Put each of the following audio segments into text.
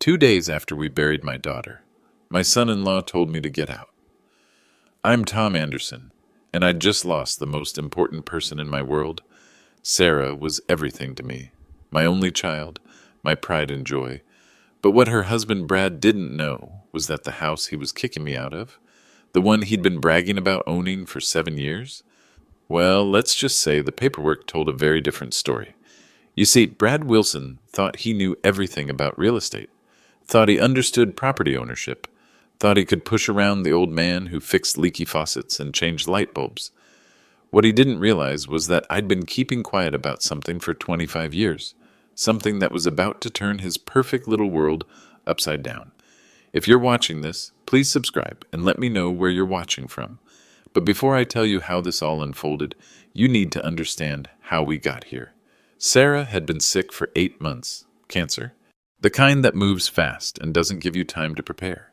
2 days after we buried my daughter, my son-in-law told me to get out. I'm Tom Anderson, and I'd just lost the most important person in my world. Sarah was everything to me, my only child, my pride and joy. But what her husband Brad didn't know was that the house he was kicking me out of, the one he'd been bragging about owning for 7 years, well, let's just say the paperwork told a very different story. You see, Brad Wilson thought he knew everything about real estate, thought he understood property ownership, thought he could push around the old man who fixed leaky faucets and changed light bulbs. What he didn't realize was that I'd been keeping quiet about something for 25 years, something that was about to turn his perfect little world upside down. If you're watching this, please subscribe and let me know where you're watching from. But before I tell you how this all unfolded, you need to understand how we got here. Sarah had been sick for 8 months, cancer, the kind that moves fast and doesn't give you time to prepare.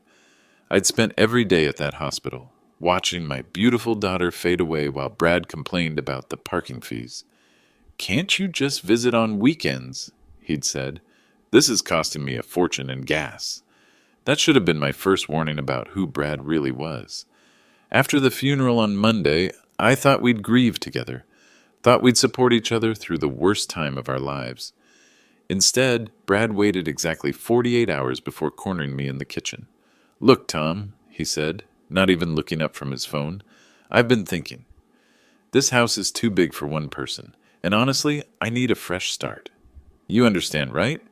I'd spent every day at that hospital, watching my beautiful daughter fade away while Brad complained about the parking fees. "Can't you just visit on weekends?" he'd said. "This is costing me a fortune in gas." That should have been my first warning about who Brad really was. After the funeral on Monday, I thought we'd grieve together, thought we'd support each other through the worst time of our lives. Instead, Brad waited exactly 48 hours before cornering me in the kitchen. "Look, Tom," he said, not even looking up from his phone, "I've been thinking. This house is too big for one person, and honestly, I need a fresh start. You understand, right?"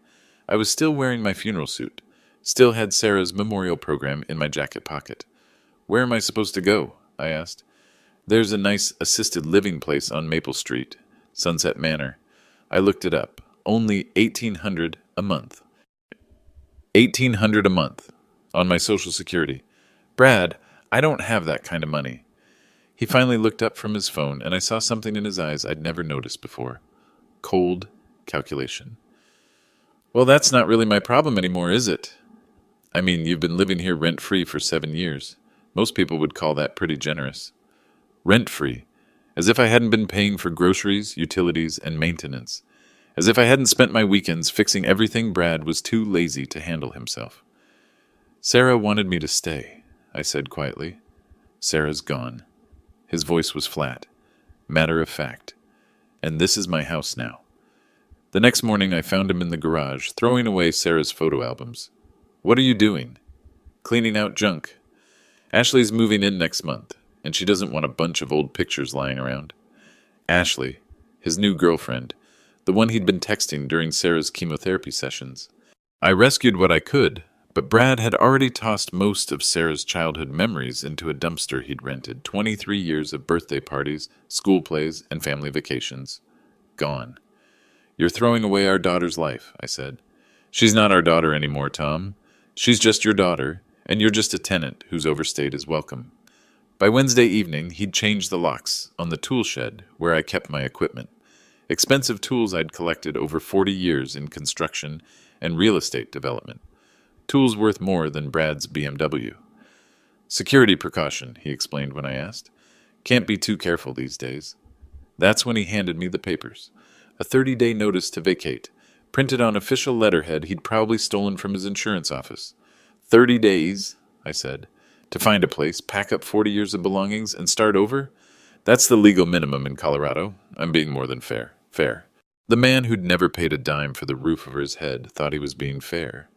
I was still wearing my funeral suit, still had Sarah's memorial program in my jacket pocket. "Where am I supposed to go?" I asked. "There's a nice assisted living place on Maple Street, Sunset Manor." I looked it up. Only $1,800 a month. $1,800 a month on my Social Security. "Brad, I don't have that kind of money." He finally looked up from his phone, and I saw something in his eyes I'd never noticed before. Cold calculation. "Well, that's not really my problem anymore, is it? I mean, you've been living here rent-free for 7 years. Most people would call that pretty generous." Rent-free. As if I hadn't been paying for groceries, utilities, and maintenance. As if I hadn't spent my weekends fixing everything Brad was too lazy to handle himself. "Sarah wanted me to stay," I said quietly. "Sarah's gone." His voice was flat, matter of fact. "And this is my house now." The next morning I found him in the garage, throwing away Sarah's photo albums. "What are you doing?" "Cleaning out junk. Ashley's moving in next month, and she doesn't want a bunch of old pictures lying around." Ashley, his new girlfriend, the one he'd been texting during Sarah's chemotherapy sessions. I rescued what I could, but Brad had already tossed most of Sarah's childhood memories into a dumpster he'd rented. 23 years of birthday parties, school plays, and family vacations. Gone. "You're throwing away our daughter's life," I said. "She's not our daughter anymore, Tom. She's just your daughter, and you're just a tenant who's overstayed his welcome." By Wednesday evening, he'd changed the locks on the tool shed where I kept my equipment. Expensive tools I'd collected over 40 years in construction and real estate development. Tools worth more than Brad's BMW. "Security precaution," he explained when I asked. "Can't be too careful these days." That's when he handed me the papers. A 30-day notice to vacate, printed on official letterhead he'd probably stolen from his insurance office. 30 days, I said, to find a place, pack up 40 years of belongings, and start over? That's the legal minimum in Colorado. I'm being more than fair. Fair. The man who'd never paid a dime for the roof over his head thought he was being fair.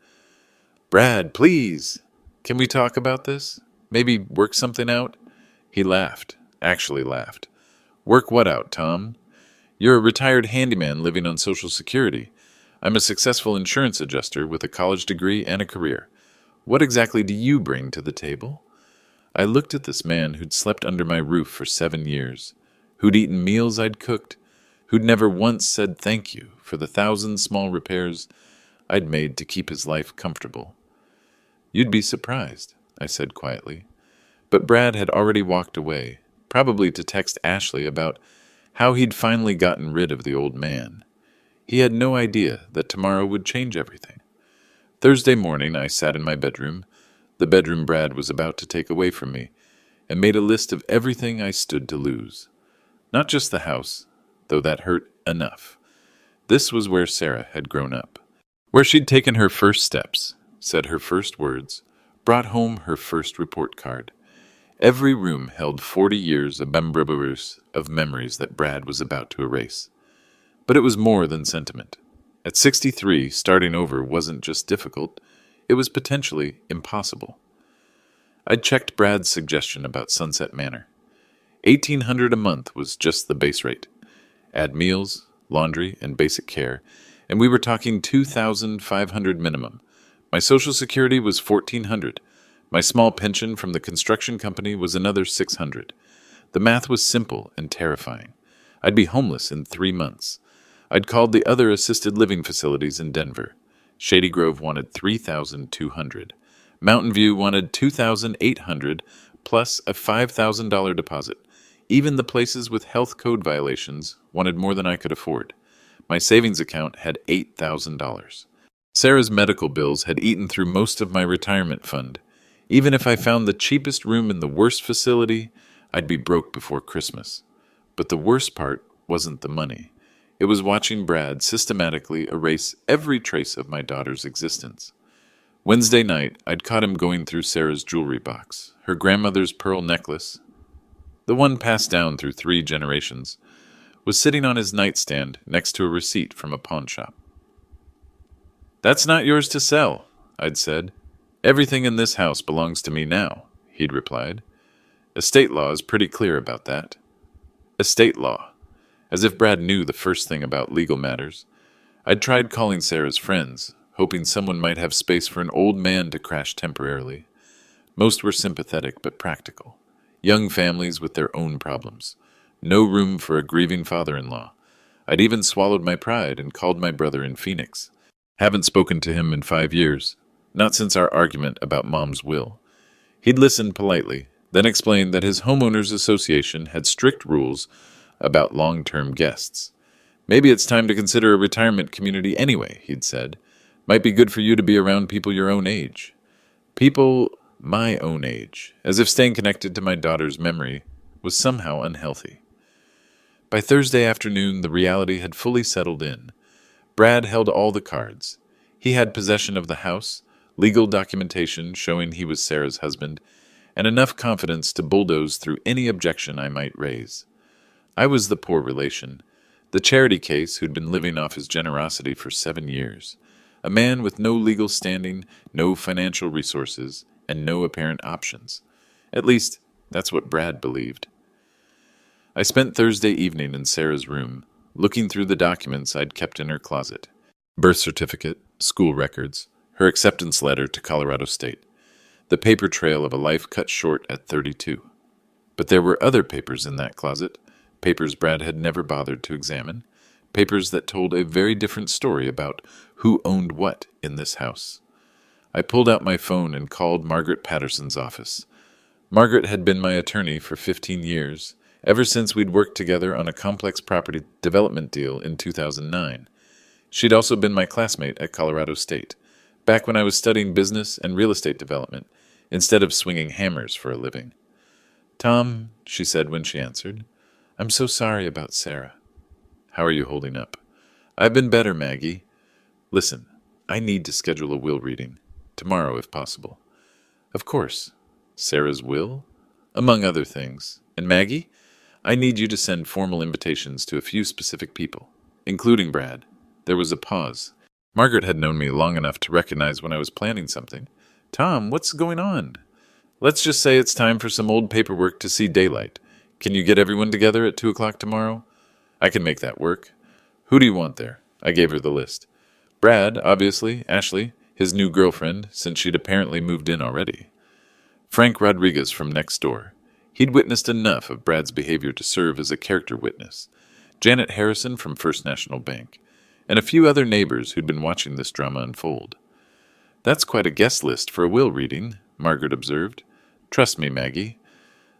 "Brad, please, can we talk about this? Maybe work something out?" He laughed, actually laughed. "Work what out, Tom? You're a retired handyman living on Social Security. I'm a successful insurance adjuster with a college degree and a career. What exactly do you bring to the table?" I looked at this man who'd slept under my roof for 7 years, who'd eaten meals I'd cooked, who'd never once said thank you for the 1,000 small repairs I'd made to keep his life comfortable. "You'd be surprised," I said quietly. But Brad had already walked away, probably to text Ashley about how he'd finally gotten rid of the old man. He had no idea that tomorrow would change everything. Thursday morning, I sat in my bedroom, the bedroom Brad was about to take away from me, and made a list of everything I stood to lose. Not just the house, though that hurt enough. This was where Sarah had grown up, where she'd taken her first steps, said her first words, brought home her first report card. Every room held 40 years of memories that Brad was about to erase. But it was more than sentiment. At 63, starting over wasn't just difficult, it was potentially impossible. I'd checked Brad's suggestion about Sunset Manor. $1,800 a month was just the base rate. Add meals, laundry, and basic care, and we were talking $2,500 minimum. My Social Security was $1,400. My small pension from the construction company was another $600. The math was simple and terrifying. I'd be homeless in 3 months. I'd called the other assisted living facilities in Denver. Shady Grove wanted $3,200. Mountain View wanted $2,800 plus a $5,000 deposit. Even the places with health code violations wanted more than I could afford. My savings account had $8,000. Sarah's medical bills had eaten through most of my retirement fund. Even if I found the cheapest room in the worst facility, I'd be broke before Christmas. But the worst part wasn't the money. It was watching Brad systematically erase every trace of my daughter's existence. Wednesday night, I'd caught him going through Sarah's jewelry box. Her grandmother's pearl necklace, the one passed down through 3 generations, was sitting on his nightstand next to a receipt from a pawn shop. "That's not yours to sell," I'd said. "Everything in this house belongs to me now," he'd replied. "Estate law is pretty clear about that." Estate law. As if Brad knew the first thing about legal matters. I'd tried calling Sarah's friends, hoping someone might have space for an old man to crash temporarily. Most were sympathetic but practical. Young families with their own problems. No room for a grieving father-in-law. I'd even swallowed my pride and called my brother in Phoenix. Haven't spoken to him in 5 years. Not since our argument about Mom's will. He'd listened politely, then explained that his homeowners association had strict rules about long-term guests. "Maybe it's time to consider a retirement community anyway," he'd said. "Might be good for you to be around people your own age." People my own age, as if staying connected to my daughter's memory was somehow unhealthy. By Thursday afternoon, the reality had fully settled in. Brad held all the cards. He had possession of the house, legal documentation showing he was Sarah's husband, and enough confidence to bulldoze through any objection I might raise. I was the poor relation, the charity case who'd been living off his generosity for 7 years, a man with no legal standing, no financial resources, and no apparent options. At least, that's what Brad believed. I spent Thursday evening in Sarah's room, looking through the documents I'd kept in her closet. Birth certificate, school records, her acceptance letter to Colorado State, the paper trail of a life cut short at 32. But there were other papers in that closet, papers Brad had never bothered to examine, papers that told a very different story about who owned what in this house. I pulled out my phone and called Margaret Patterson's office. Margaret had been my attorney for 15 years, ever since we'd worked together on a complex property development deal in 2009. She'd also been my classmate at Colorado State, back when I was studying business and real estate development, instead of swinging hammers for a living. "Tom," she said when she answered, "I'm so sorry about Sarah." "How are you holding up?" "I've been better, Maggie. Listen, I need to schedule a will reading. Tomorrow, if possible." "Of course. Sarah's will?" "Among other things. And Maggie, I need you to send formal invitations to a few specific people, including Brad." There was a pause. Margaret had known me long enough to recognize when I was planning something. "Tom, what's going on?" "Let's just say it's time for some old paperwork to see daylight. Can you get everyone together at 2 o'clock tomorrow?" "I can make that work." "Who do you want there?" I gave her the list. "Brad, obviously, Ashley, his new girlfriend, since she'd apparently moved in already. Frank Rodriguez from next door. He'd witnessed enough of Brad's behavior to serve as a character witness. Janet Harrison from First National Bank. And a few other neighbors who'd been watching this drama unfold. "That's quite a guest list for a will reading," Margaret observed. "Trust me, Maggie.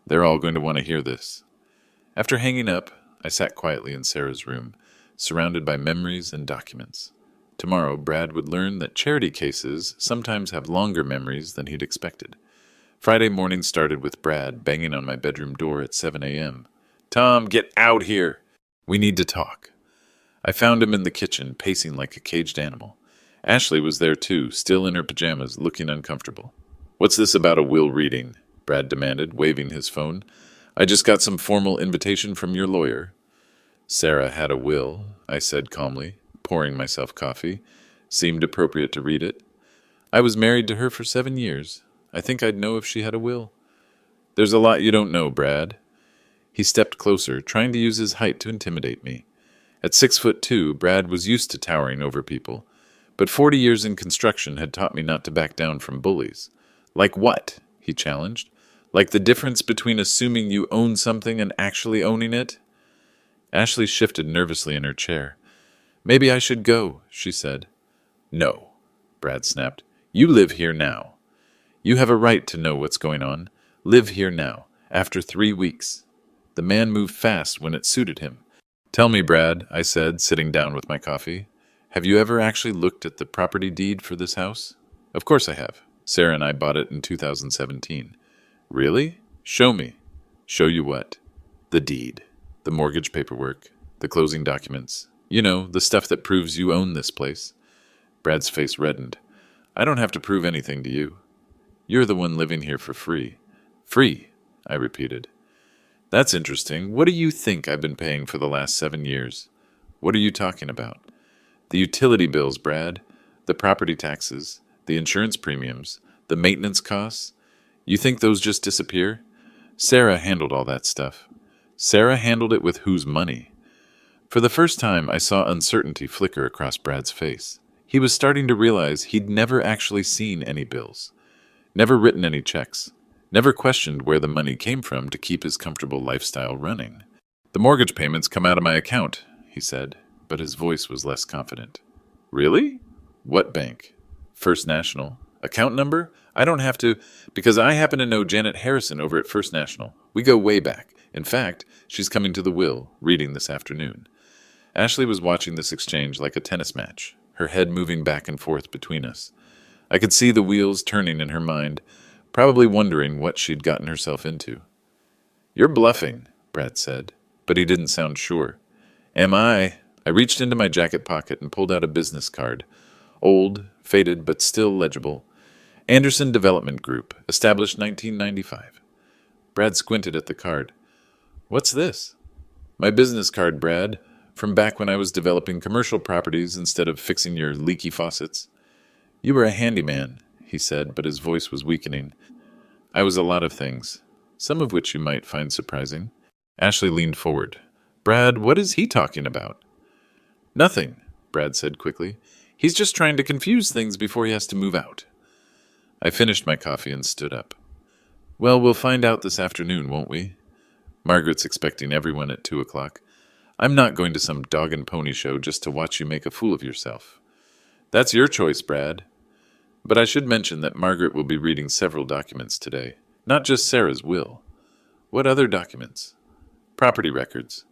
They're all going to want to hear this." After hanging up, I sat quietly in Sarah's room, surrounded by memories and documents. Tomorrow, Brad would learn that charity cases sometimes have longer memories than he'd expected. Friday morning started with Brad banging on my bedroom door at 7 a.m. "Tom, get out here. We need to talk." I found him in the kitchen, pacing like a caged animal. Ashley was there too, still in her pajamas, looking uncomfortable. "What's this about a will reading?" Brad demanded, waving his phone. "I just got some formal invitation from your lawyer." "Sarah had a will," I said calmly, pouring myself coffee. Seemed appropriate to read it. "I was married to her for 7 years. I think I'd know if she had a will." "There's a lot you don't know, Brad." He stepped closer, trying to use his height to intimidate me. At 6'2", Brad was used to towering over people, but 40 years in construction had taught me not to back down from bullies. "Like what?" he challenged. "Like the difference between assuming you own something and actually owning it?" Ashley shifted nervously in her chair. "Maybe I should go," she said. "No," Brad snapped. "You live here now. You have a right to know what's going on. Live here now, after 3 weeks." The man moved fast when it suited him. "Tell me, Brad," I said, sitting down with my coffee. "Have you ever actually looked at the property deed for this house?" "Of course I have. Sarah and I bought it in 2017. "Really? Show me." "Show you what?" "The deed. The mortgage paperwork. The closing documents. You know, the stuff that proves you own this place." Brad's face reddened. "I don't have to prove anything to you. You're the one living here for free." "Free," I repeated. "That's interesting. What do you think I've been paying for the last 7 years?" "What are you talking about?" "The utility bills, Brad. The property taxes. The insurance premiums. The maintenance costs. You think those just disappear? Sarah handled all that stuff." "Sarah handled it with whose money?" For the first time, I saw uncertainty flicker across Brad's face. He was starting to realize he'd never actually seen any bills, never written any checks, never questioned where the money came from to keep his comfortable lifestyle running. "The mortgage payments come out of my account," he said, but his voice was less confident. "Really? What bank?" "First National. Account number? I don't have to, because I happen to know Janet Harrison over at First National. We go way back. In fact, she's coming to the will, reading this afternoon." Ashley was watching this exchange like a tennis match, her head moving back and forth between us. I could see the wheels turning in her mind, probably wondering what she'd gotten herself into. "You're bluffing," Brad said, but he didn't sound sure. "Am I?" I reached into my jacket pocket and pulled out a business card. Old, faded, but still legible. "Anderson Development Group, established 1995. Brad squinted at the card. "What's this?" "My business card, Brad, from back when I was developing commercial properties instead of fixing your leaky faucets." "You were a handyman," he said, but his voice was weakening. "I was a lot of things, some of which you might find surprising." Ashley leaned forward. "Brad, what is he talking about?" "Nothing," Brad said quickly. "He's just trying to confuse things before he has to move out." I finished my coffee and stood up. "Well, we'll find out this afternoon, won't we? Margaret's expecting everyone at 2 o'clock. I'm not going to some dog and pony show just to watch you make a fool of yourself." "That's your choice, Brad. But I should mention that Margaret will be reading several documents today, not just Sarah's will." "What other documents?" "Property records,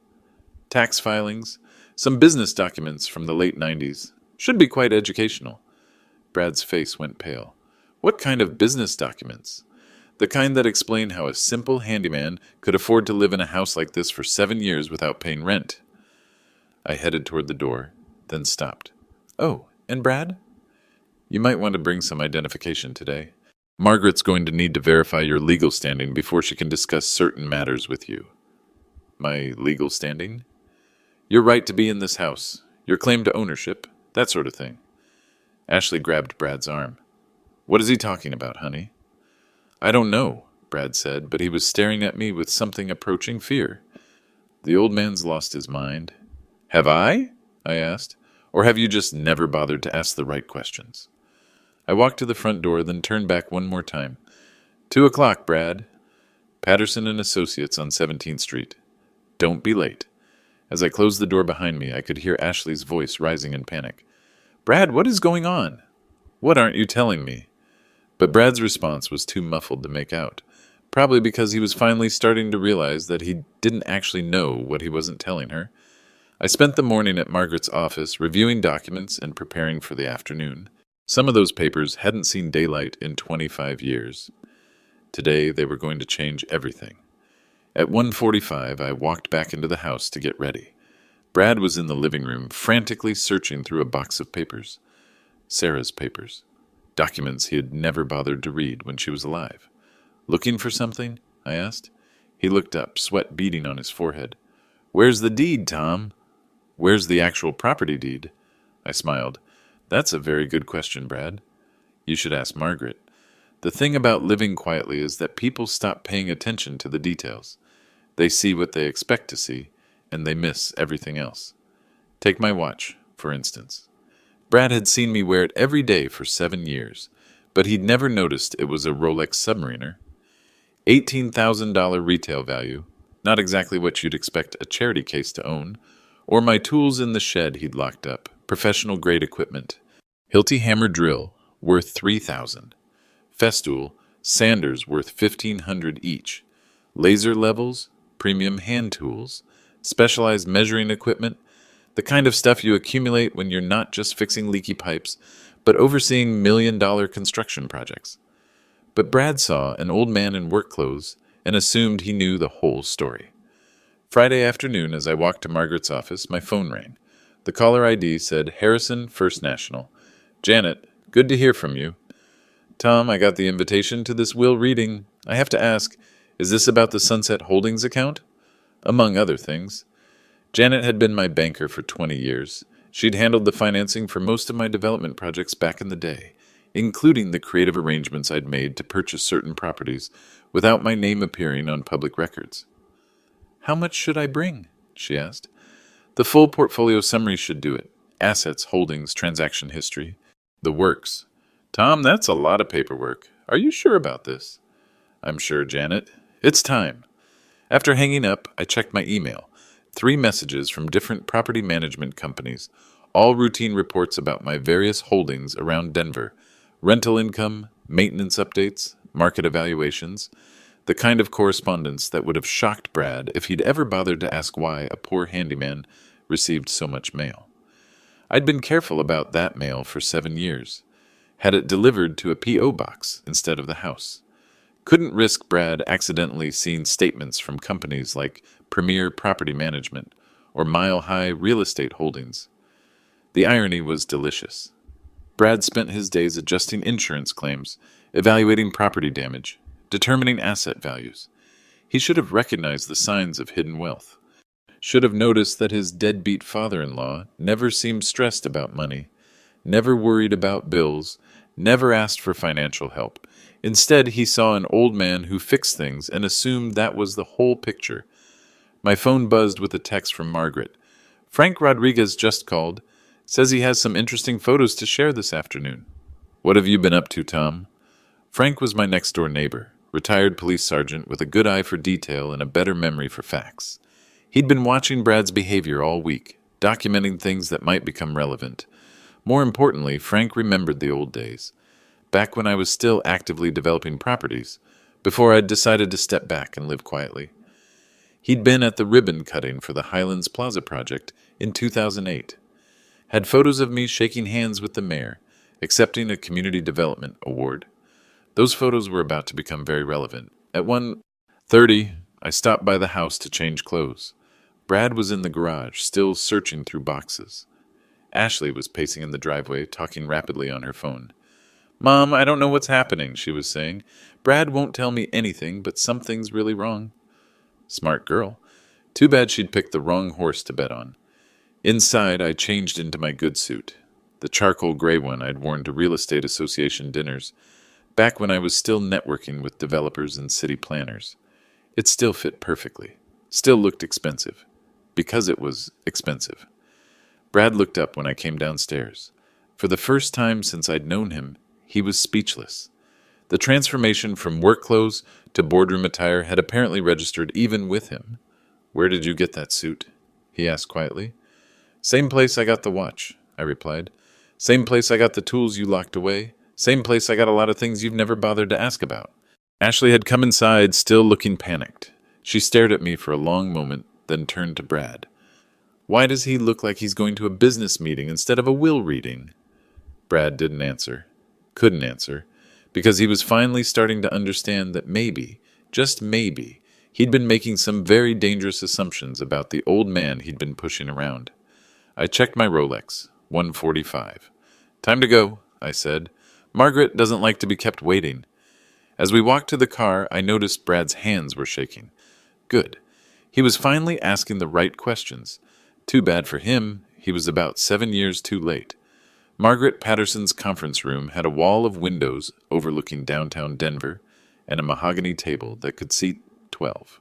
tax filings, some business documents from the late 90s. Should be quite educational." Brad's face went pale. "What kind of business documents?" "The kind that explain how a simple handyman could afford to live in a house like this for 7 years without paying rent." I headed toward the door, then stopped. "Oh, and Brad? You might want to bring some identification today. Margaret's going to need to verify your legal standing before she can discuss certain matters with you." "My legal standing?" "Your right to be in this house, your claim to ownership, that sort of thing." Ashley grabbed Brad's arm. "What is he talking about, honey?" "I don't know," Brad said, but he was staring at me with something approaching fear. "The old man's lost his mind." "Have I?" I asked. "Or have you just never bothered to ask the right questions?" I walked to the front door, then turned back one more time. 2 o'clock, Brad. Patterson and Associates on 17th Street. Don't be late." As I closed the door behind me, I could hear Ashley's voice rising in panic. "Brad, what is going on?" "What aren't you telling me?" But Brad's response was too muffled to make out, probably because he was finally starting to realize that he didn't actually know what he wasn't telling her. I spent the morning at Margaret's office reviewing documents and preparing for the afternoon. Some of those papers hadn't seen daylight in 25 years. Today they were going to change everything. At 1:45, I walked back into the house to get ready. Brad was in the living room, frantically searching through a box of papers. Sarah's papers. Documents he had never bothered to read when she was alive. "Looking for something?" I asked. He looked up, sweat beading on his forehead. "Where's the deed, Tom?" "Where's the actual property deed?" I smiled. "That's a very good question, Brad. You should ask Margaret. The thing about living quietly is that people stop paying attention to the details. They see what they expect to see, and they miss everything else. Take my watch, for instance. Brad had seen me wear it every day for 7 years, but he'd never noticed it was a Rolex Submariner. $18,000 retail value, not exactly what you'd expect a charity case to own, or my tools in the shed he'd locked up, professional-grade equipment. Hilti hammer drill, worth $3,000. Festool, sanders worth $1,500 each. Laser levels, premium hand tools, specialized measuring equipment, the kind of stuff you accumulate when you're not just fixing leaky pipes, but overseeing million-dollar construction projects. But Brad saw an old man in work clothes and assumed he knew the whole story. Friday afternoon, as I walked to Margaret's office, my phone rang. The caller ID said, "Harrison, First National." "Janet, good to hear from you." "Tom, I got the invitation to this will reading. I have to ask, is this about the Sunset Holdings account?" "Among other things." Janet had been my banker for 20 years. She'd handled the financing for most of my development projects back in the day, including the creative arrangements I'd made to purchase certain properties without my name appearing on public records. "How much should I bring?" she asked. "The full portfolio summary should do it. Assets, holdings, transaction history. The works." "Tom, that's a lot of paperwork. Are you sure about this?" "I'm sure, Janet. It's time." After hanging up, I checked my email. 3 messages from different property management companies, all routine reports about my various holdings around Denver, rental income, maintenance updates, market evaluations, the kind of correspondence that would have shocked Brad if he'd ever bothered to ask why a poor handyman received so much mail. I'd been careful about that mail for 7 years. Had it delivered to a P.O. box instead of the house. Couldn't risk Brad accidentally seeing statements from companies like Premier Property Management or Mile High Real Estate Holdings. The irony was delicious. Brad spent his days adjusting insurance claims, evaluating property damage, determining asset values. He should have recognized the signs of hidden wealth. Should have noticed that his deadbeat father-in-law never seemed stressed about money, never worried about bills, never asked for financial help. Instead, he saw an old man who fixed things and assumed that was the whole picture. My phone buzzed with a text from Margaret. "Frank Rodriguez just called. Says he has some interesting photos to share this afternoon." "What have you been up to, Tom?" Frank was my next-door neighbor, retired police sergeant with a good eye for detail and a better memory for facts. He'd been watching Brad's behavior all week, documenting things that might become relevant. More importantly, Frank remembered the old days, back when I was still actively developing properties, before I'd decided to step back and live quietly. He'd been at the ribbon cutting for the Highlands Plaza project in 2008. Had photos of me shaking hands with the mayor, accepting a community development award. Those photos were about to become very relevant. At 1:30, I stopped by the house to change clothes. Brad was in the garage, still searching through boxes. Ashley was pacing in the driveway, talking rapidly on her phone. "Mom, I don't know what's happening," she was saying. "Brad won't tell me anything, but something's really wrong." Smart girl. Too bad she'd picked the wrong horse to bet on. Inside, I changed into my good suit, the charcoal gray one I'd worn to real estate association dinners, back when I was still networking with developers and city planners. It still fit perfectly, still looked expensive, because it was expensive. Brad looked up when I came downstairs. For the first time since I'd known him, he was speechless. The transformation from work clothes to boardroom attire had apparently registered even with him. "Where did you get that suit?" he asked quietly. "Same place I got the watch," I replied. "Same place I got the tools you locked away. Same place I got a lot of things you've never bothered to ask about." Ashley had come inside, still looking panicked. She stared at me for a long moment, then turned to Brad. "Why does he look like he's going to a business meeting instead of a will reading?" Brad didn't answer. Couldn't answer. Because he was finally starting to understand that maybe, just maybe, he'd been making some very dangerous assumptions about the old man he'd been pushing around. I checked my Rolex. 1:45. "Time to go." I said. Margaret doesn't like to be kept waiting. As we walked to the car, I noticed Brad's hands were shaking. Good. He was finally asking the right questions. Too bad for him, he was about 7 years too late. Margaret Patterson's conference room had a wall of windows overlooking downtown Denver and a mahogany table that could seat 12.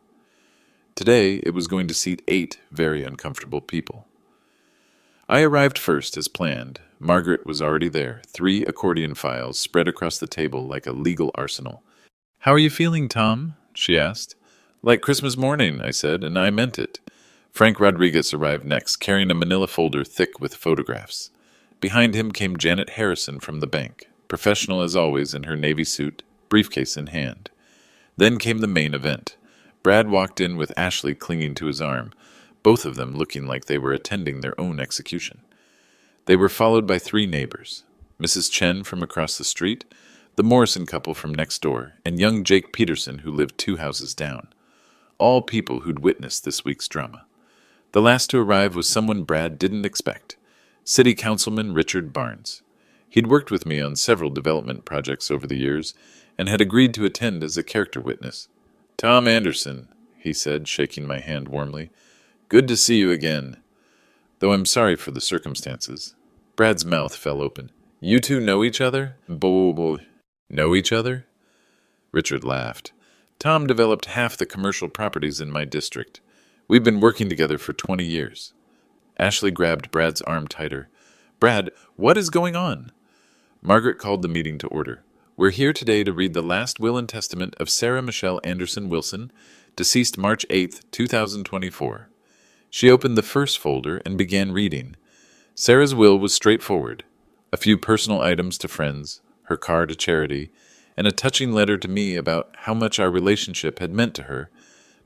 Today, it was going to seat 8 very uncomfortable people. I arrived first, as planned. Margaret was already there, 3 accordion files spread across the table like a legal arsenal. "How are you feeling, Tom?" she asked. "Like Christmas morning," I said, and I meant it. Frank Rodriguez arrived next, carrying a manila folder thick with photographs. Behind him came Janet Harrison from the bank, professional as always in her navy suit, briefcase in hand. Then came the main event. Brad walked in with Ashley clinging to his arm, both of them looking like they were attending their own execution. They were followed by 3 neighbors, Mrs. Chen from across the street, the Morrison couple from next door, and young Jake Peterson who lived 2 houses down. All people who'd witnessed this week's drama. The last to arrive was someone Brad didn't expect, City Councilman Richard Barnes. He'd worked with me on several development projects over the years and had agreed to attend as a character witness. "Tom Anderson," he said, shaking my hand warmly. "Good to see you again. Though I'm sorry for the circumstances." Brad's mouth fell open. "You two know each other?" "Know each other?" Richard laughed. "Tom developed half the commercial properties in my district. We've been working together for 20 years. Ashley grabbed Brad's arm tighter. "Brad, what is going on?" Margaret called the meeting to order. "We're here today to read the last will and testament of Sarah Michelle Anderson Wilson, deceased March 8, 2024. She opened the first folder and began reading. Sarah's will was straightforward. A few personal items to friends, her car to charity, and a touching letter to me about how much our relationship had meant to her.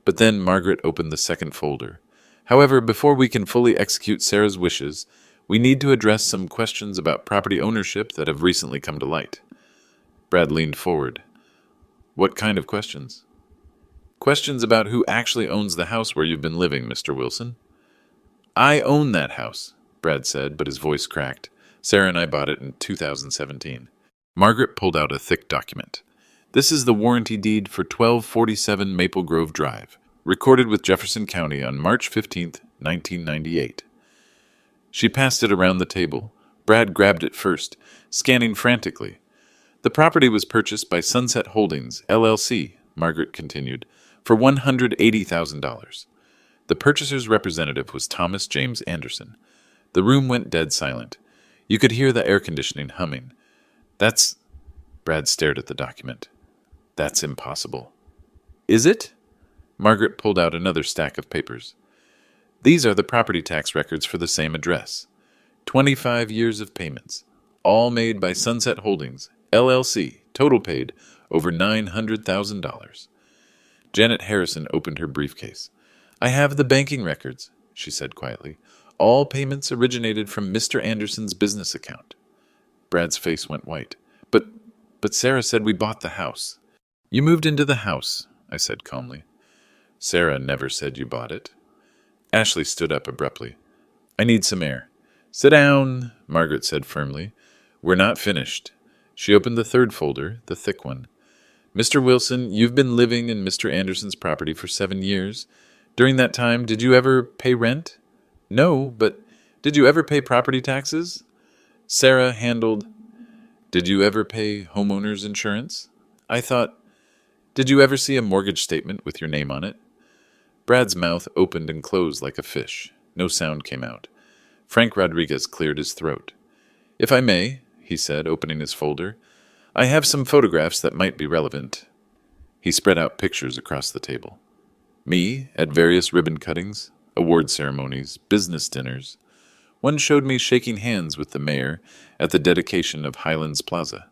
But then Margaret opened the second folder. However, before we can fully execute Sarah's wishes, we need to address some questions about property ownership that have recently come to light." Brad leaned forward. "What kind of questions?" "Questions about who actually owns the house where you've been living, Mr. Wilson." "I own that house," Brad said, but his voice cracked. "Sarah and I bought it in 2017. Margaret pulled out a thick document. "This is the warranty deed for 1247 Maple Grove Drive, recorded with Jefferson County on March 15, 1998. She passed it around the table. Brad grabbed it first, scanning frantically. "The property was purchased by Sunset Holdings, LLC, Margaret continued, for $180,000. The purchaser's representative was Thomas James Anderson. The room went dead silent. You could hear the air conditioning humming. "That's—" Brad stared at the document. "That's impossible." "Is it?" Margaret pulled out another stack of papers. "These are the property tax records for the same address. 25 years of payments, all made by Sunset Holdings, LLC, total paid over $900,000. Janet Harrison opened her briefcase. "I have the banking records," she said quietly. "All payments originated from Mr. Anderson's business account." Brad's face went white. But Sarah said we bought the house." "You moved into the house," I said calmly. "Sarah never said you bought it." Ashley stood up abruptly. "I need some air." "Sit down," Margaret said firmly. "We're not finished." She opened the third folder, the thick one. "Mr. Wilson, you've been living in Mr. Anderson's property for 7 years. During that time, did you ever pay rent?" "No, but did you ever pay property taxes?" Sarah handled. "Did you ever pay homeowner's insurance?" I thought. "Did you ever see a mortgage statement with your name on it?" Brad's mouth opened and closed like a fish. No sound came out. Frank Rodriguez cleared his throat. "If I may," he said, opening his folder, "I have some photographs that might be relevant." He spread out pictures across the table. Me at various ribbon cuttings, award ceremonies, business dinners. One showed me shaking hands with the mayor at the dedication of Highlands Plaza.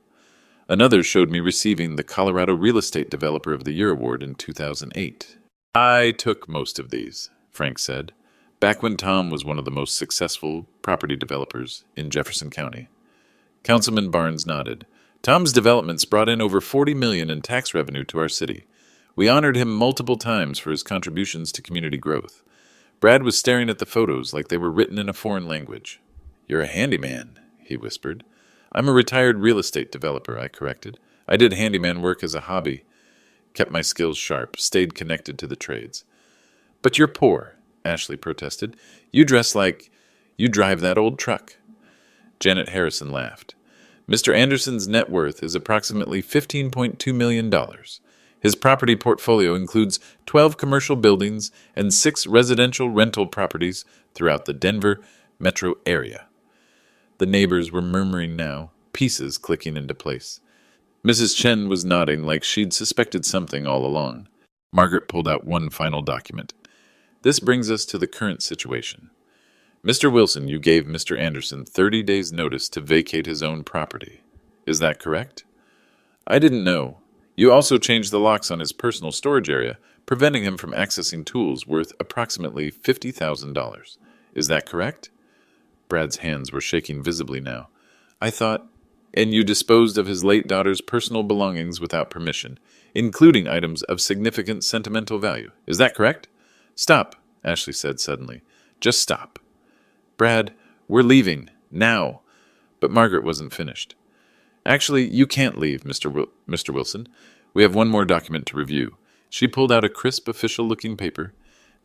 Another showed me receiving the Colorado Real Estate Developer of the Year award in 2008. "I took most of these," Frank said, "back when Tom was one of the most successful property developers in Jefferson County." Councilman Barnes nodded. "Tom's developments brought in over $40 million in tax revenue to our city. We honored him multiple times for his contributions to community growth." Brad was staring at the photos like they were written in a foreign language. "You're a handyman," he whispered. I'm a retired real estate developer, I corrected. I did handyman work as a hobby, kept my skills sharp, stayed connected to the trades. But you're poor, Ashley protested. You dress like you drive that old truck. Janet Harrison laughed. Mr. Anderson's net worth is approximately $15.2 million. His property portfolio includes 12 commercial buildings and 6 residential rental properties throughout the Denver metro area. The neighbors were murmuring now, pieces clicking into place. Mrs. Chen was nodding like she'd suspected something all along. Margaret pulled out one final document. This brings us to the current situation. Mr. Wilson, you gave Mr. Anderson 30 days' notice to vacate his own property. Is that correct? I didn't know. You also changed the locks on his personal storage area, preventing him from accessing tools worth approximately $50,000. Is that correct? Brad's hands were shaking visibly now. I thought, and you disposed of his late daughter's personal belongings without permission, including items of significant sentimental value. Is that correct? Stop, Ashley said suddenly. Just stop. Brad, we're leaving. Now. But Margaret wasn't finished. Actually, you can't leave, Mr. Wilson. We have one more document to review. She pulled out a crisp, official-looking paper.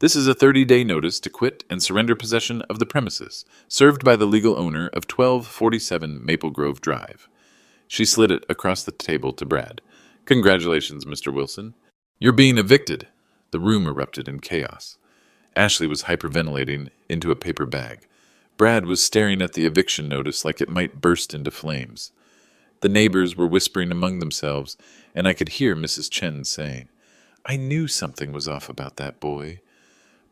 This is a 30-day notice to quit and surrender possession of the premises, served by the legal owner of 1247 Maple Grove Drive. She slid it across the table to Brad. Congratulations, Mr. Wilson. You're being evicted. The room erupted in chaos. Ashley was hyperventilating into a paper bag. Brad was staring at the eviction notice like it might burst into flames. The neighbors were whispering among themselves, and I could hear Mrs. Chen saying, I knew something was off about that boy.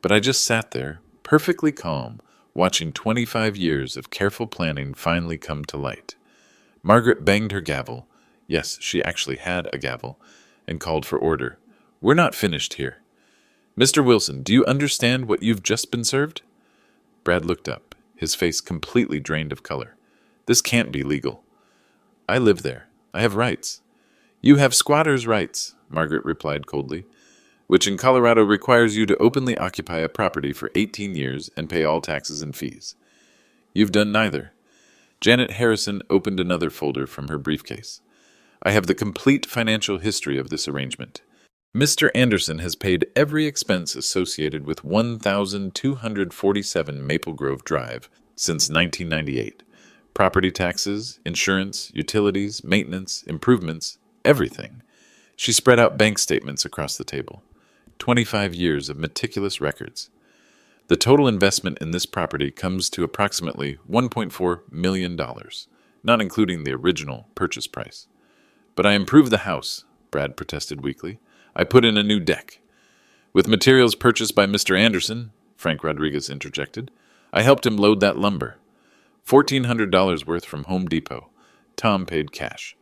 But I just sat there, perfectly calm, watching 25 years of careful planning finally come to light. Margaret banged her gavel. Yes, she actually had a gavel, and called for order. We're not finished here. Mr. Wilson, do you understand what you've just been served? Brad looked up, his face completely drained of color. This can't be legal. I live there. I have rights. You have squatter's rights, Margaret replied coldly, which in Colorado requires you to openly occupy a property for 18 years and pay all taxes and fees. You've done neither. Janet Harrison opened another folder from her briefcase. I have the complete financial history of this arrangement. Mr. Anderson has paid every expense associated with 1,247 Maple Grove Drive since 1998. Property taxes, insurance, utilities, maintenance, improvements, everything. She spread out bank statements across the table. 25 years of meticulous records. The total investment in this property comes to approximately $1.4 million, not including the original purchase price. But I improved the house, Brad protested weakly. I put in a new deck. With materials purchased by Mr. Anderson, Frank Rodriguez interjected, I helped him load that lumber. $1,400 worth from Home Depot. Tom paid cash.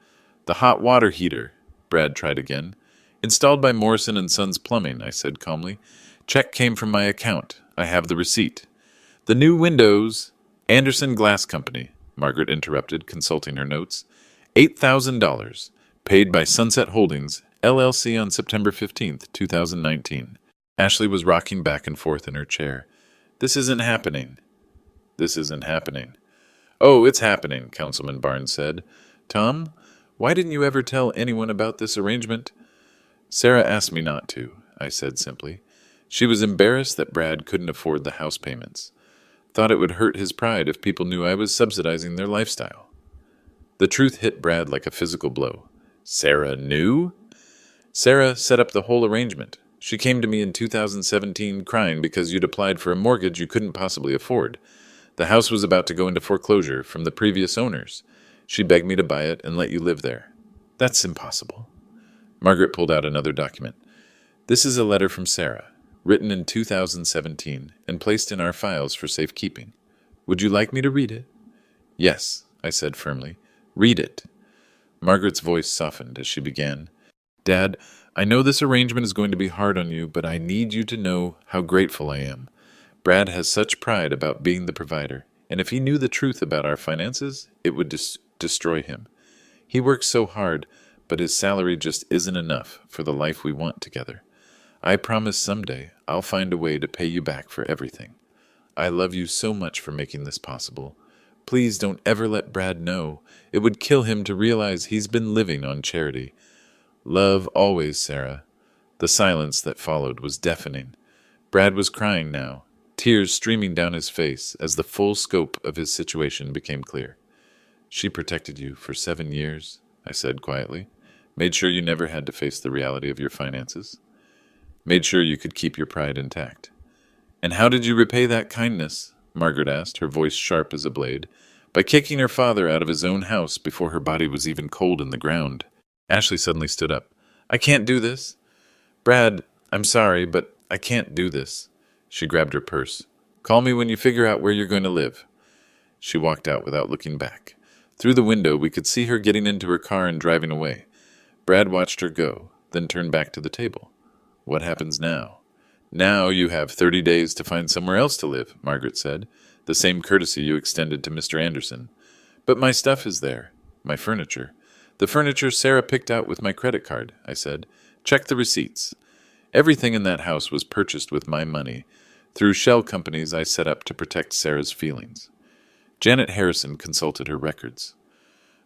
The hot water heater, Brad tried again. Installed by Morrison and Sons Plumbing, I said calmly. Check came from my account. I have the receipt. The new windows, Anderson Glass Company, Margaret interrupted, consulting her notes. $8,000, paid by Sunset Holdings, LLC on September 15th, 2019. Ashley was rocking back and forth in her chair. This isn't happening. This isn't happening. Oh, it's happening, Councilman Barnes said. Tom, why didn't you ever tell anyone about this arrangement? Sarah asked me not to, I said simply. She was embarrassed that Brad couldn't afford the house payments. Thought it would hurt his pride if people knew I was subsidizing their lifestyle. The truth hit Brad like a physical blow. Sarah knew? Sarah set up the whole arrangement. She came to me in 2017 crying because you'd applied for a mortgage you couldn't possibly afford. The house was about to go into foreclosure from the previous owners. She begged me to buy it and let you live there. That's impossible. Margaret pulled out another document. This is a letter from Sarah, written in 2017 and placed in our files for safekeeping. Would you like me to read it? Yes, I said firmly. Read it. Margaret's voice softened as she began. Dad, I know this arrangement is going to be hard on you, but I need you to know how grateful I am. Brad has such pride about being the provider, and if he knew the truth about our finances, it would destroy him. He works so hard, but his salary just isn't enough for the life we want together. I promise someday I'll find a way to pay you back for everything. I love you so much for making this possible. Please don't ever let Brad know. It would kill him to realize he's been living on charity. Love always, Sarah. The silence that followed was deafening. Brad was crying now, tears streaming down his face as the full scope of his situation became clear. She protected you for 7 years, I said quietly. Made sure you never had to face the reality of your finances. Made sure you could keep your pride intact. And how did you repay that kindness? Margaret asked, her voice sharp as a blade. By kicking her father out of his own house before her body was even cold in the ground. Ashley suddenly stood up. I can't do this. Brad, I'm sorry, but I can't do this. She grabbed her purse. Call me when you figure out where you're going to live. She walked out without looking back. Through the window, we could see her getting into her car and driving away. Brad watched her go, then turned back to the table. What happens now? Now you have 30 days to find somewhere else to live, Margaret said, the same courtesy you extended to Mr. Anderson. But my stuff is there, my furniture. The furniture Sarah picked out with my credit card, I said. Check the receipts. Everything in that house was purchased with my money, through shell companies I set up to protect Sarah's feelings. Janet Harrison consulted her records.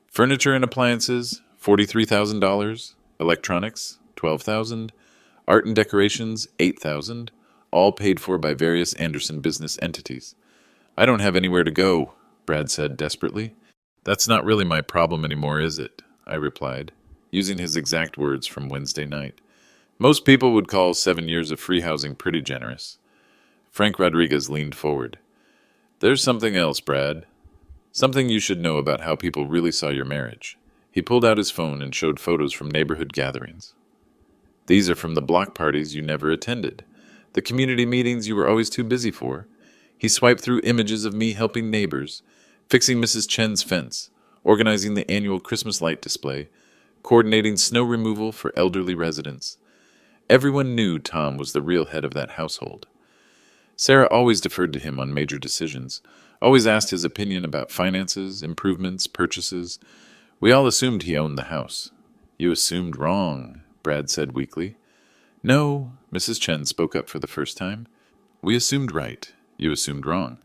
Furniture and appliances, $43,000. Electronics, $12,000. Art and decorations, $8,000. All paid for by various Anderson business entities. I don't have anywhere to go, Brad said desperately. That's not really my problem anymore, is it? I replied, using his exact words from Wednesday night. Most people would call 7 years of free housing pretty generous. Frank Rodriguez leaned forward. There's something else, Brad. Something you should know about how people really saw your marriage. He pulled out his phone and showed photos from neighborhood gatherings. These are from the block parties you never attended, the community meetings you were always too busy for. He swiped through images of me helping neighbors, fixing Mrs. Chen's fence, organizing the annual Christmas light display, coordinating snow removal for elderly residents. Everyone knew Tom was the real head of that household. Sarah always deferred to him on major decisions, always asked his opinion about finances, improvements, purchases. We all assumed he owned the house. You assumed wrong, Brad said weakly. No, Mrs. Chen spoke up for the first time. We assumed right. You assumed wrong.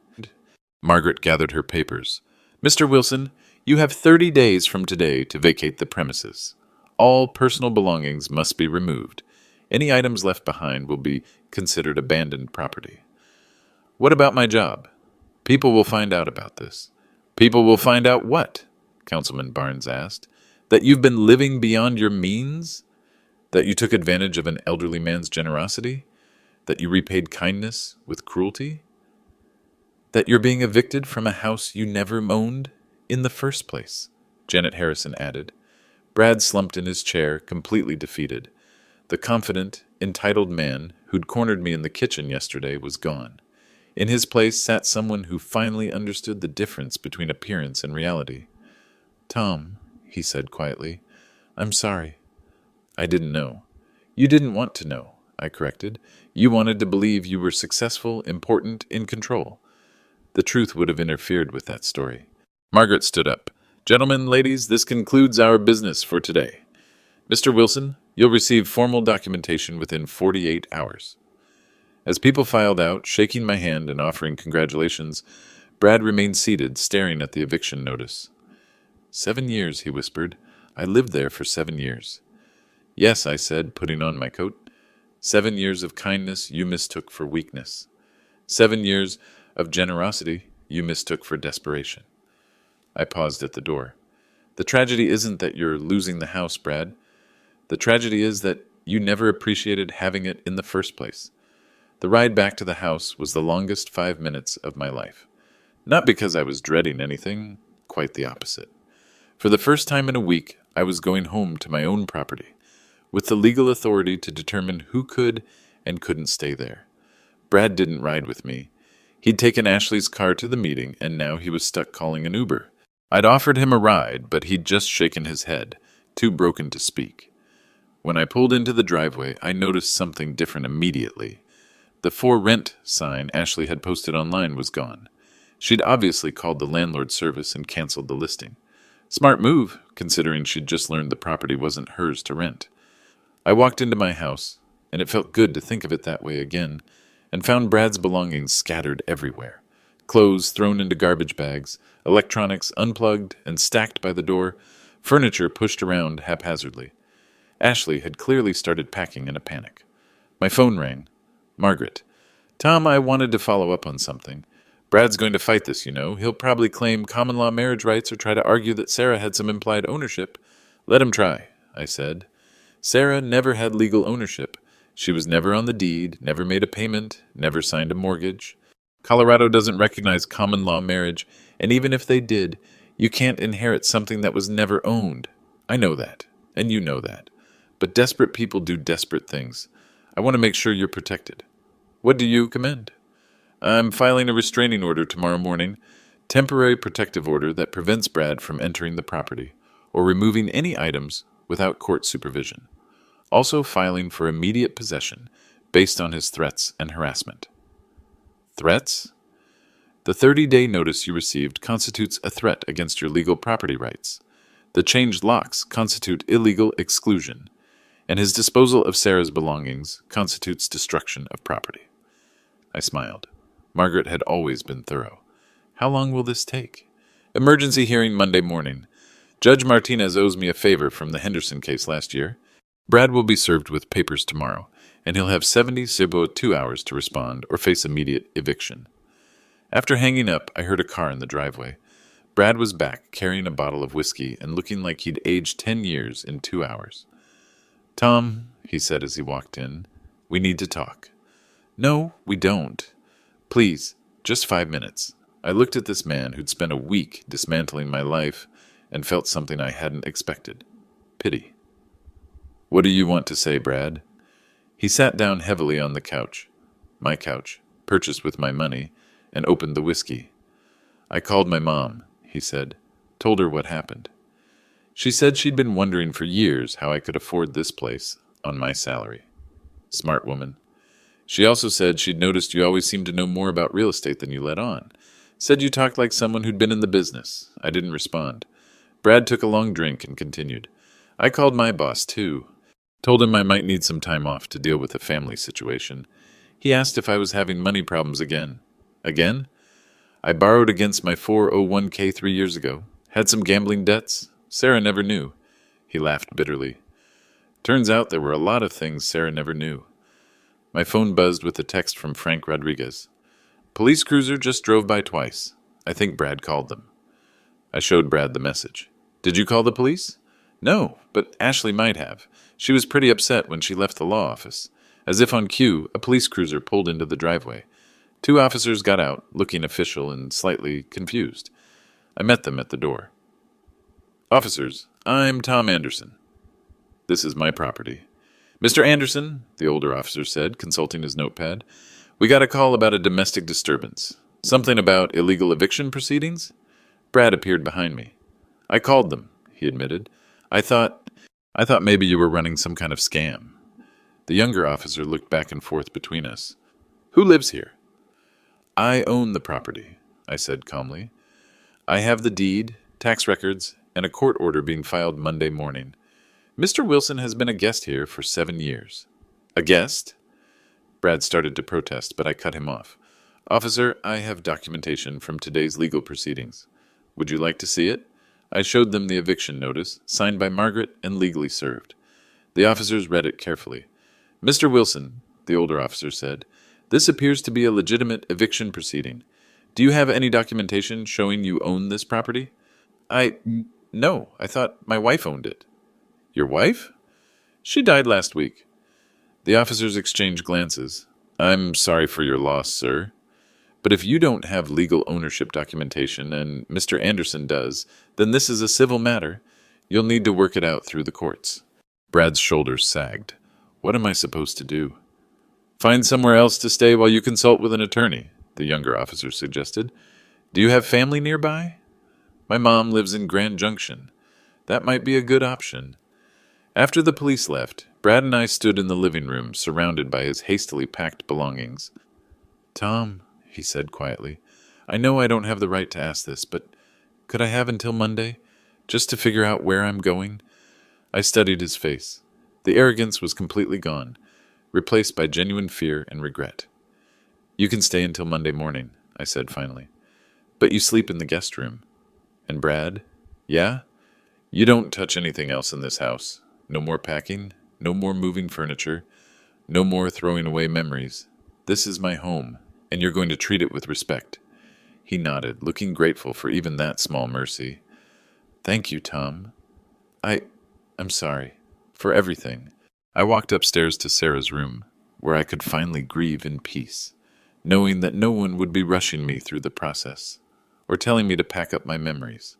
Margaret gathered her papers. Mr. Wilson, you have 30 days from today to vacate the premises. All personal belongings must be removed. Any items left behind will be considered abandoned property. What about my job? People will find out about this. People will find out what? Councilman Barnes asked. That you've been living beyond your means? That you took advantage of an elderly man's generosity? That you repaid kindness with cruelty? That you're being evicted from a house you never owned in the first place? Janet Harrison added. Brad slumped in his chair, completely defeated. The confident, entitled man who'd cornered me in the kitchen yesterday was gone. In his place sat someone who finally understood the difference between appearance and reality. Tom, he said quietly, I'm sorry. I didn't know. You didn't want to know, I corrected. You wanted to believe you were successful, important, in control. The truth would have interfered with that story. Margaret stood up. Gentlemen, ladies, this concludes our business for today. Mr. Wilson, you'll receive formal documentation within 48 hours. As people filed out, shaking my hand and offering congratulations, Brad remained seated, staring at the eviction notice. 7 years, he whispered. I lived there for 7 years. Yes, I said, putting on my coat. 7 years of kindness you mistook for weakness. 7 years of generosity you mistook for desperation. I paused at the door. The tragedy isn't that you're losing the house, Brad. The tragedy is that you never appreciated having it in the first place. The ride back to the house was the longest 5 minutes of my life. Not because I was dreading anything, quite the opposite. For the first time in a week, I was going home to my own property, with the legal authority to determine who could and couldn't stay there. Brad didn't ride with me. He'd taken Ashley's car to the meeting, and now he was stuck calling an Uber. I'd offered him a ride, but he'd just shaken his head, too broken to speak. When I pulled into the driveway, I noticed something different immediately. The for rent sign Ashley had posted online was gone. She'd obviously called the landlord service and canceled the listing. Smart move, considering she'd just learned the property wasn't hers to rent. I walked into my house, and it felt good to think of it that way again, and found Brad's belongings scattered everywhere. Clothes thrown into garbage bags, electronics unplugged and stacked by the door, furniture pushed around haphazardly. Ashley had clearly started packing in a panic. My phone rang. Margaret. Tom, I wanted to follow up on something. Brad's going to fight this, you know. He'll probably claim common law marriage rights or try to argue that Sarah had some implied ownership. Let him try, I said. Sarah never had legal ownership. She was never on the deed, never made a payment, never signed a mortgage. Colorado doesn't recognize common law marriage, and even if they did, you can't inherit something that was never owned. I know that, and you know that. But desperate people do desperate things. I want to make sure you're protected. What do you commend? I'm filing a restraining order tomorrow morning, temporary protective order that prevents Brad from entering the property or removing any items without court supervision. Also filing for immediate possession based on his threats and harassment. Threats? The 30-day notice you received constitutes a threat against your legal property rights. The changed locks constitute illegal exclusion, and his disposal of Sarah's belongings constitutes destruction of property. I smiled. Margaret had always been thorough. How long will this take? Emergency hearing Monday morning. Judge Martinez owes me a favor from the Henderson case last year. Brad will be served with papers tomorrow, and he'll have 72 hours to respond or face immediate eviction. After hanging up, I heard a car in the driveway. Brad was back, carrying a bottle of whiskey and looking like he'd aged 10 years in 2 hours. Tom, he said as he walked in, we need to talk. No, we don't. Please, just 5 minutes. I looked at this man who'd spent a week dismantling my life and felt something I hadn't expected. Pity. What do you want to say, Brad? He sat down heavily on the couch, my couch, purchased with my money, and opened the whiskey. I called my mom, he said, told her what happened. She said she'd been wondering for years how I could afford this place on my salary. Smart woman. She also said she'd noticed you always seemed to know more about real estate than you let on. Said you talked like someone who'd been in the business. I didn't respond. Brad took a long drink and continued. I called my boss, too. Told him I might need some time off to deal with a family situation. He asked if I was having money problems again. Again? I borrowed against my 401k 3 years ago. Had some gambling debts. Sarah never knew. He laughed bitterly. Turns out there were a lot of things Sarah never knew. My phone buzzed with a text from Frank Rodriguez. Police cruiser just drove by twice. I think Brad called them. I showed Brad the message. Did you call the police? No, but Ashley might have. She was pretty upset when she left the law office. As if on cue, a police cruiser pulled into the driveway. 2 officers got out, looking official and slightly confused. I met them at the door. Officers, I'm Tom Anderson. This is my property. Mr. Anderson, the older officer said, consulting his notepad, we got a call about a domestic disturbance. Something about illegal eviction proceedings? Brad appeared behind me. I called them, he admitted. I thought maybe you were running some kind of scam. The younger officer looked back and forth between us. Who lives here? I own the property, I said calmly. I have the deed, tax records, and a court order being filed Monday morning. Mr. Wilson has been a guest here for 7 years. A guest? Brad started to protest, but I cut him off. Officer, I have documentation from today's legal proceedings. Would you like to see it? I showed them the eviction notice, signed by Margaret and legally served. The officers read it carefully. Mr. Wilson, the older officer said, this appears to be a legitimate eviction proceeding. Do you have any documentation showing you own this property? No, I thought my wife owned it. Your wife? She died last week. The officers exchanged glances. I'm sorry for your loss, sir. But if you don't have legal ownership documentation and Mr. Anderson does, then this is a civil matter. You'll need to work it out through the courts. Brad's shoulders sagged. What am I supposed to do? Find somewhere else to stay while you consult with an attorney, the younger officer suggested. Do you have family nearby? My mom lives in Grand Junction. That might be a good option. After the police left, Brad and I stood in the living room, surrounded by his hastily packed belongings. Tom, he said quietly, I know I don't have the right to ask this, but could I have until Monday, just to figure out where I'm going? I studied his face. The arrogance was completely gone, replaced by genuine fear and regret. You can stay until Monday morning, I said finally. But you sleep in the guest room. And Brad? Yeah? You don't touch anything else in this house. No more packing, no more moving furniture, no more throwing away memories. This is my home, and you're going to treat it with respect. He nodded, looking grateful for even that small mercy. Thank you, Tom. I'm sorry. For everything. I walked upstairs to Sarah's room, where I could finally grieve in peace, knowing that no one would be rushing me through the process, or telling me to pack up my memories.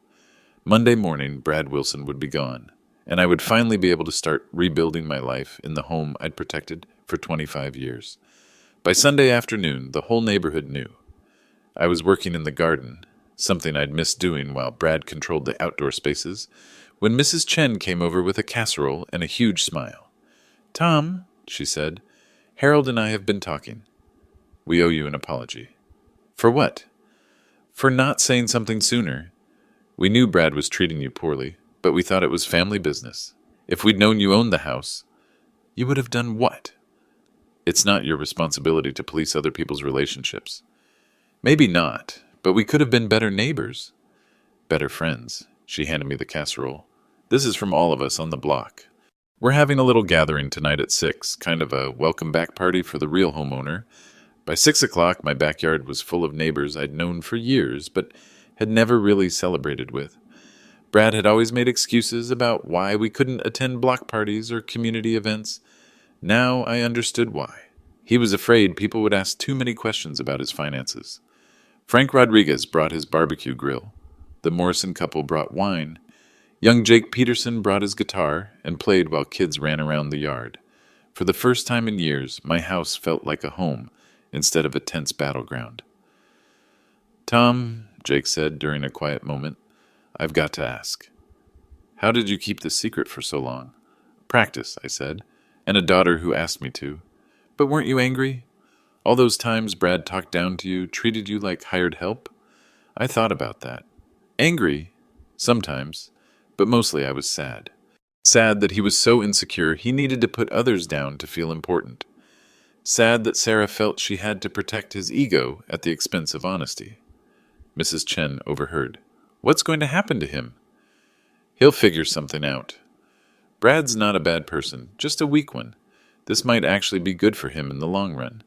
Monday morning, Brad Wilson would be gone, and I would finally be able to start rebuilding my life in the home I'd protected for 25 years. By Sunday afternoon, the whole neighborhood knew. I was working in the garden, something I'd missed doing while Brad controlled the outdoor spaces, when Mrs. Chen came over with a casserole and a huge smile. Tom, she said, Harold and I have been talking. We owe you an apology. For what? For not saying something sooner. We knew Brad was treating you poorly, but we thought it was family business. If we'd known you owned the house, you would have done what? It's not your responsibility to police other people's relationships. Maybe not, but we could have been better neighbors. Better friends. She handed me the casserole. This is from all of us on the block. We're having a little gathering tonight at 6, kind of a welcome back party for the real homeowner. By 6 o'clock, my backyard was full of neighbors I'd known for years, but had never really celebrated with. Brad had always made excuses about why we couldn't attend block parties or community events. Now I understood why. He was afraid people would ask too many questions about his finances. Frank Rodriguez brought his barbecue grill. The Morrison couple brought wine. Young Jake Peterson brought his guitar and played while kids ran around the yard. For the first time in years, my house felt like a home instead of a tense battleground. Tom, Jake said during a quiet moment, I've got to ask. How did you keep this secret for so long? Practice, I said, and a daughter who asked me to. But weren't you angry? All those times Brad talked down to you, treated you like hired help? I thought about that. Angry? Sometimes. But mostly I was sad. Sad that he was so insecure he needed to put others down to feel important. Sad that Sarah felt she had to protect his ego at the expense of honesty. Mrs. Chen overheard. What's going to happen to him? He'll figure something out. Brad's not a bad person, just a weak one. This might actually be good for him in the long run.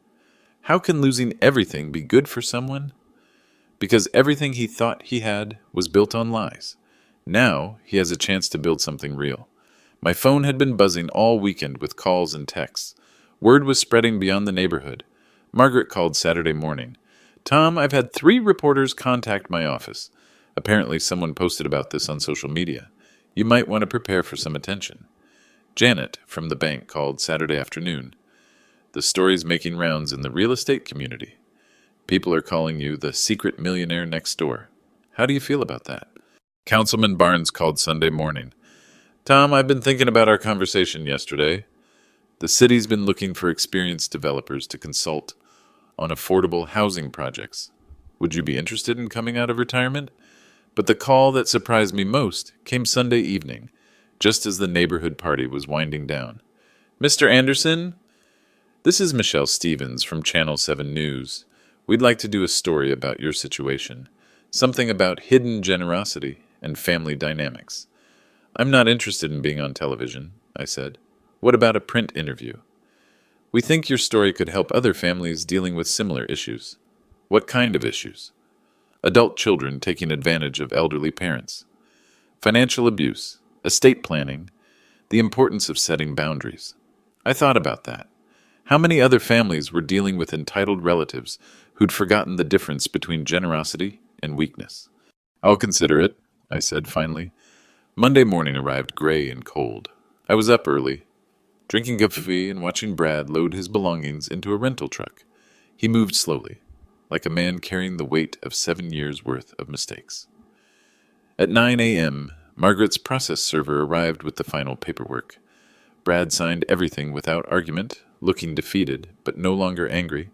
How can losing everything be good for someone? Because everything he thought he had was built on lies. Now he has a chance to build something real. My phone had been buzzing all weekend with calls and texts. Word was spreading beyond the neighborhood. Margaret called Saturday morning. Tom, I've had 3 reporters contact my office. Apparently someone posted about this on social media. You might want to prepare for some attention. Janet from the bank called Saturday afternoon. The story's making rounds in the real estate community. People are calling you the secret millionaire next door. How do you feel about that? Councilman Barnes called Sunday morning. Tom, I've been thinking about our conversation yesterday. The city's been looking for experienced developers to consult on affordable housing projects. Would you be interested in coming out of retirement? But the call that surprised me most came Sunday evening, just as the neighborhood party was winding down. Mr. Anderson? This is Michelle Stevens from Channel 7 News. We'd like to do a story about your situation, something about hidden generosity and family dynamics. I'm not interested in being on television, I said. What about a print interview? We think your story could help other families dealing with similar issues. What kind of issues? Adult children taking advantage of elderly parents, financial abuse, estate planning, the importance of setting boundaries. I thought about that. How many other families were dealing with entitled relatives who'd forgotten the difference between generosity and weakness? I'll consider it, I said finally. Monday morning arrived gray and cold. I was up early, drinking coffee and watching Brad load his belongings into a rental truck. He moved slowly, like a man carrying the weight of 7 years' worth of mistakes. At 9 a.m., Margaret's process server arrived with the final paperwork. Brad signed everything without argument, looking defeated, but no longer angry.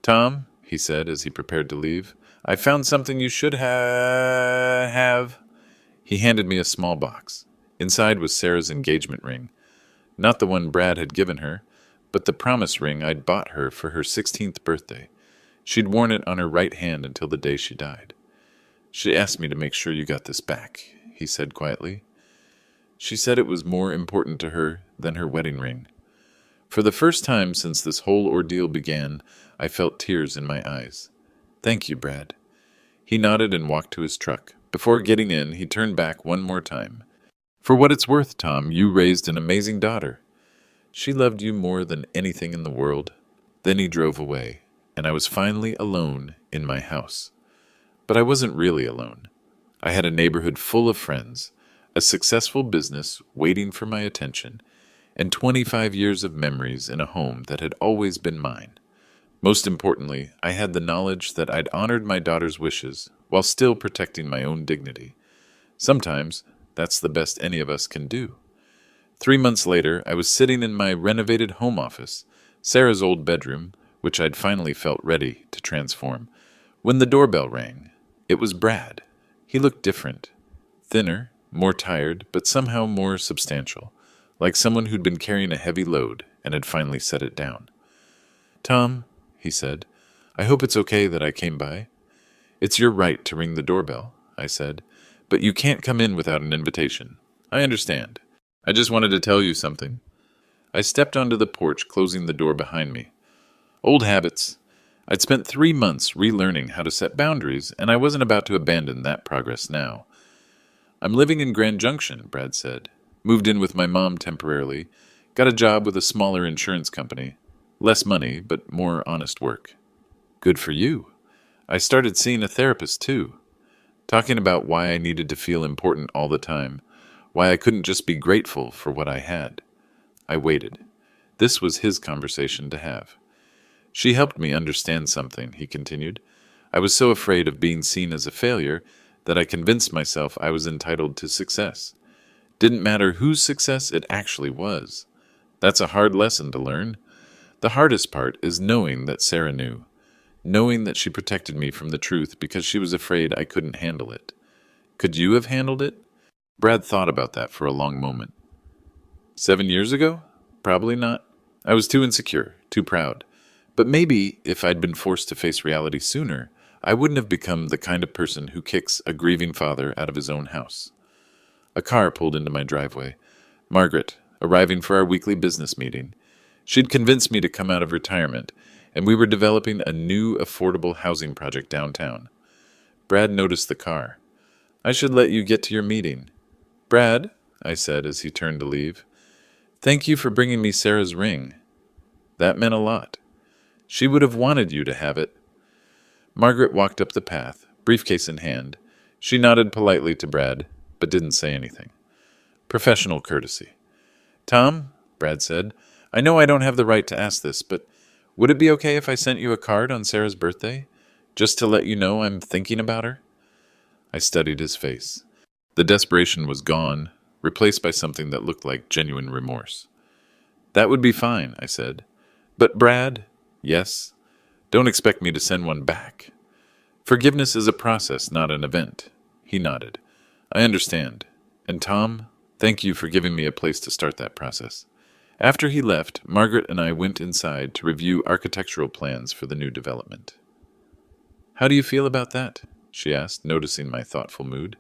Tom, he said as he prepared to leave, I found something you should have. He handed me a small box. Inside was Sarah's engagement ring. Not the one Brad had given her, but the promise ring I'd bought her for her 16th birthday. She'd worn it on her right hand until the day she died. She asked me to make sure you got this back, he said quietly. She said it was more important to her than her wedding ring. For the first time since this whole ordeal began, I felt tears in my eyes. Thank you, Brad. He nodded and walked to his truck. Before getting in, he turned back one more time. For what it's worth, Tom, you raised an amazing daughter. She loved you more than anything in the world. Then he drove away, and I was finally alone in my house. But I wasn't really alone. I had a neighborhood full of friends, a successful business waiting for my attention, and 25 years of memories in a home that had always been mine. Most importantly, I had the knowledge that I'd honored my daughter's wishes while still protecting my own dignity. Sometimes, that's the best any of us can do. 3 months later, I was sitting in my renovated home office, Sarah's old bedroom, which I'd finally felt ready to transform, when the doorbell rang. It was Brad. He looked different. Thinner, more tired, but somehow more substantial, like someone who'd been carrying a heavy load and had finally set it down. Tom, he said, I hope it's okay that I came by. It's your right to ring the doorbell, I said, but you can't come in without an invitation. I understand. I just wanted to tell you something. I stepped onto the porch, closing the door behind me. Old habits. I'd spent 3 months relearning how to set boundaries, and I wasn't about to abandon that progress now. I'm living in Grand Junction, Brad said. Moved in with my mom temporarily. Got a job with a smaller insurance company. Less money, but more honest work. Good for you. I started seeing a therapist, too. Talking about why I needed to feel important all the time. Why I couldn't just be grateful for what I had. I waited. This was his conversation to have. She helped me understand something, he continued. I was so afraid of being seen as a failure that I convinced myself I was entitled to success. Didn't matter whose success it actually was. That's a hard lesson to learn. The hardest part is knowing that Sarah knew. Knowing that she protected me from the truth because she was afraid I couldn't handle it. Could you have handled it? Brad thought about that for a long moment. 7 years ago? Probably not. I was too insecure, too proud. But maybe if I'd been forced to face reality sooner, I wouldn't have become the kind of person who kicks a grieving father out of his own house. A car pulled into my driveway. Margaret, arriving for our weekly business meeting. She'd convinced me to come out of retirement, and we were developing a new affordable housing project downtown. Brad noticed the car. I should let you get to your meeting. Brad, I said as he turned to leave, thank you for bringing me Sarah's ring. That meant a lot. She would have wanted you to have it. Margaret walked up the path, briefcase in hand. She nodded politely to Brad, but didn't say anything. Professional courtesy. Tom, Brad said, I know I don't have the right to ask this, but would it be okay if I sent you a card on Sarah's birthday, just to let you know I'm thinking about her? I studied his face. The desperation was gone, replaced by something that looked like genuine remorse. That would be fine, I said. But Brad, yes, don't expect me to send one back. Forgiveness is a process, not an event. He nodded. I understand. And Tom, thank you for giving me a place to start that process. After he left, Margaret and I went inside to review architectural plans for the new development. How do you feel about that? She asked, noticing my thoughtful mood.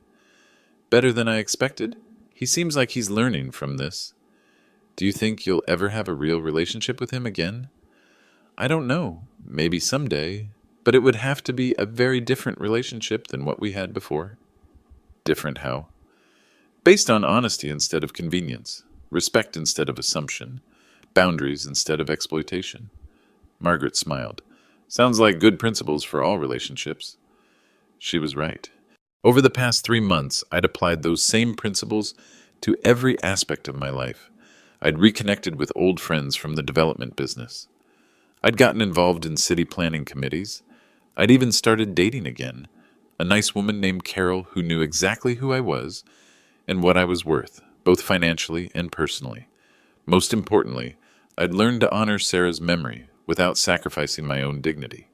Better than I expected. He seems like he's learning from this. Do you think you'll ever have a real relationship with him again? I don't know. Maybe someday. But it would have to be a very different relationship than what we had before. Different how? Based on honesty instead of convenience. Respect instead of assumption. Boundaries instead of exploitation. Margaret smiled. Sounds like good principles for all relationships. She was right. Over the past 3 months, I'd applied those same principles to every aspect of my life. I'd reconnected with old friends from the development business. I'd gotten involved in city planning committees. I'd even started dating again. A nice woman named Carol who knew exactly who I was and what I was worth, both financially and personally. Most importantly, I'd learned to honor Sarah's memory without sacrificing my own dignity.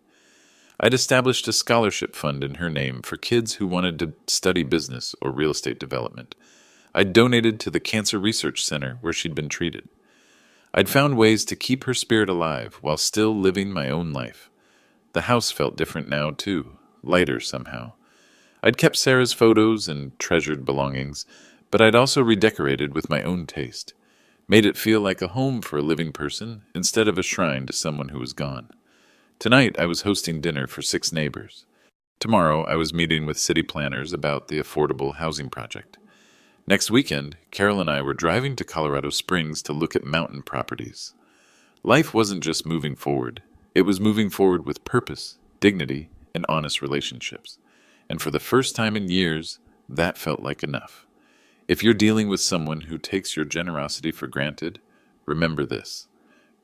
I'd established a scholarship fund in her name for kids who wanted to study business or real estate development. I'd donated to the Cancer Research Center where she'd been treated. I'd found ways to keep her spirit alive while still living my own life. The house felt different now, too, lighter somehow. I'd kept Sarah's photos and treasured belongings, but I'd also redecorated with my own taste, made it feel like a home for a living person instead of a shrine to someone who was gone. Tonight, I was hosting dinner for 6 neighbors. Tomorrow, I was meeting with city planners about the affordable housing project. Next weekend, Carol and I were driving to Colorado Springs to look at mountain properties. Life wasn't just moving forward, it was moving forward with purpose, dignity, and honest relationships. And for the first time in years, that felt like enough. If you're dealing with someone who takes your generosity for granted, remember this.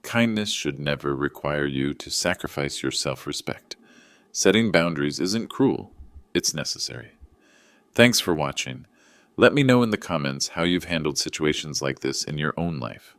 Kindness should never require you to sacrifice your self-respect. Setting boundaries isn't cruel, it's necessary. Thanks for watching. Let me know in the comments how you've handled situations like this in your own life.